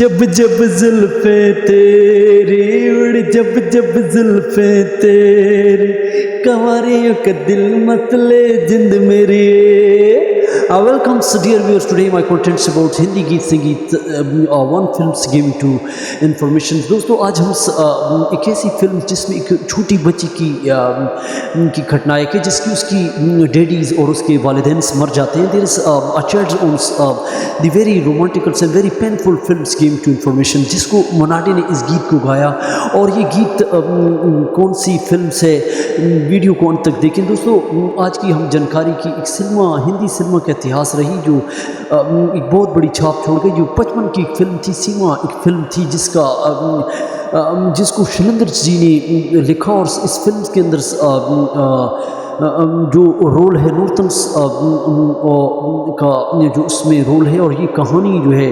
جب جب زلفیں تیری اڑ جب زلفیں تیری کنواریوں کا دل مت لے جند میری. Welcome, so dear viewers. Today my content is about Hindi گیت سنگیت one films giving to information. دوستو آج ہم ایک ایسی فلم جس میں ایک چھوٹی بچی کی گھٹنا ہے کہ جس کی اس کی ڈیڈیز اور اس کے والدین مر جاتے ہیں. There is a child owns the very romantic and very painful films giving to information, جس کو مناڈی نے اس گیت کو گایا. اور یہ گیت کون سی فلم سے ویڈیو کو ان تک دیکھیں. دوستو آج کی ہم جانکاری کی ایک سنیما ہندی سنیما کا اتہاس رہی جو ایک بہت بڑی چھاپ چھوڑ گئی. جو 55 کی ایک فلم تھی سیما، ایک فلم تھی جس کو شلیندر جی نے لکھا. اور اس فلم کے اندر جو رول ہے نورتنس کا جو اس میں رول ہے. اور یہ کہانی جو ہے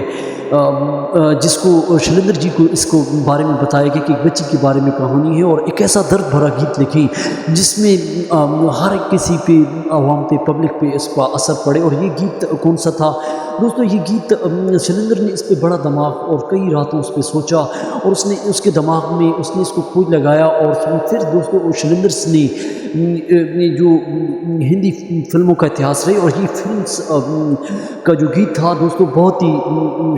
جس کو شلیندر جی کو اس کو بارے میں بتایا گیا کہ ایک بچی کے بارے میں کہانی ہے. اور ایک ایسا درد بھرا گیت لکھی جس میں ہر کسی پہ، عوام پہ، پبلک پہ اس کا اثر پڑے. اور یہ گیت کون سا تھا دوستو؟ یہ گیت شلیندر نے اس پہ بڑا دماغ اور کئی راتوں اس پہ سوچا اور اس نے اس کے دماغ میں اس نے اس کو کھوج لگایا. اور پھر دوستو شلیندر نے جو ہندی فلموں کا اتہاس رہی. اور یہ فلمس کا جو گیت تھا دوستو بہت ہی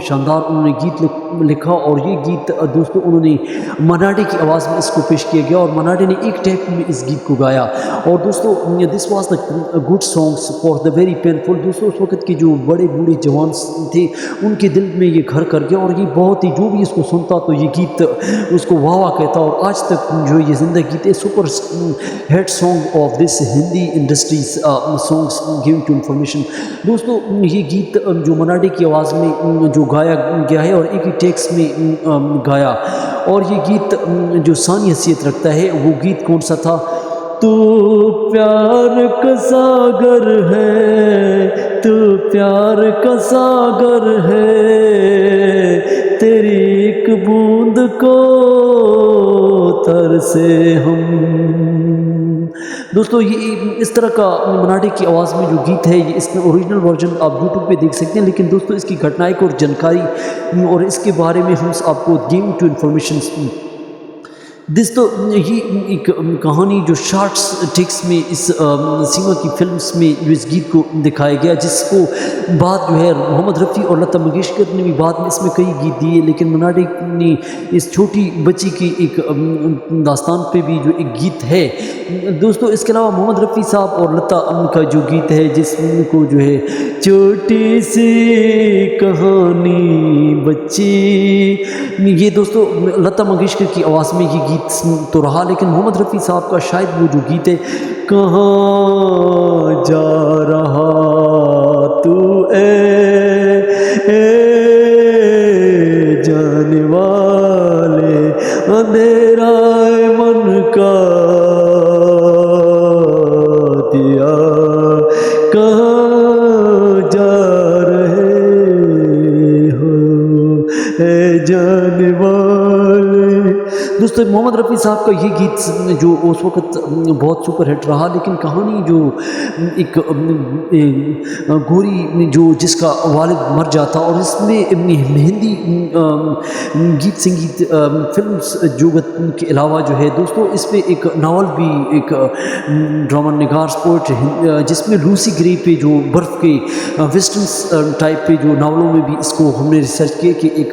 شاندار انہوں نے گیت لکھا. اور یہ گیت دوستو انہوں نے مناڈی کی آواز میں اس کو پیش کیا گیا اور مناڈی نے ایک ٹیک میں اس گیت کو گایا. اور دوستو this was the good songs for the very painful. دوستو اس وقت کے جو بڑے بوڑھے جوان تھے ان کے دل میں یہ گھر کر گیا. اور یہ بہت ہی جو بھی اس کو سنتا تو یہ گیت اس کو واہ واہ کہتا. اور آج تک جو یہ زندہ گیت ہے super hit song of this Hindi industries songs giving to information. دوستو یہ گیت جو مناڈی کی آواز میں جو گایا گیا ہے اور ایک ہی ٹیکس میں گایا. اور یہ گیت جو ثانی حیثیت رکھتا ہے وہ گیت کون سا تھا؟ تو پیار کا ساگر ہے، تو پیار کا ساگر ہے، تیری ایک بوند کو ترسے ہم. دوستو یہ اس طرح کا مناڈی کی آواز میں جو گیت ہے یہ اس میں اوریجنل ورژن آپ یوٹیوب پہ دیکھ سکتے ہیں. لیکن دوستو اس کی گھٹنائیں اور جانکاری اور اس کے بارے میں ہم آپ کو گیونگ ٹو انفارمیشن دوستو یہ ایک کہانی جو شارٹس ٹیکس میں اس سیما کی فلمز میں جو اس گیت کو دکھایا گیا، جس کو بعد جو ہے محمد رفیع اور لتا منگیشکر نے بھی بعد میں اس میں کئی گیت دیے. لیکن مناڈی نے اس چھوٹی بچی کی ایک داستان پہ بھی جو ایک گیت ہے دوستو. اس کے علاوہ محمد رفیع صاحب اور لتا کا جو گیت ہے جس کو جو ہے چھوٹی سی کہانی بچی، یہ دوستو لتا منگیشکر کی آواز میں یہ گیت تو رہا. لیکن محمد رفیع صاحب کا شاید وہ جو گیت ہے کہاں جا رہا تو اے جانے والے اندھیرا من کا دیا کہاں جا رہے ہو اے جانے والے. دوستو محمد رفیع صاحب کا یہ گیت جو اس وقت بہت سپر ہٹ رہا. لیکن کہانی جو ایک گوری جو جس کا والد مر جاتا اور اس میں ہندی گیت سنگیت فلمس جگت کے علاوہ جو ہے دوستو اس میں ایک ناول بھی، ایک ڈرامہ نگار پوئٹ جس میں لوسی گرے پہ جو برف کے ویسٹرن ٹائپ پہ جو ناولوں میں بھی اس کو ہم نے ریسرچ کیا کہ ایک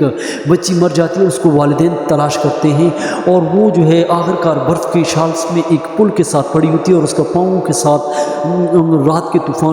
بچی مر جاتی ہے، اس کو والدین تلاش کرتے ہیں اور وہ جو ہے آخرکار برف کے شالس میں ایک پل کے ساتھ پڑی ہوتی ہے اور اس کا پاؤں کے ساتھ رات کے طوفان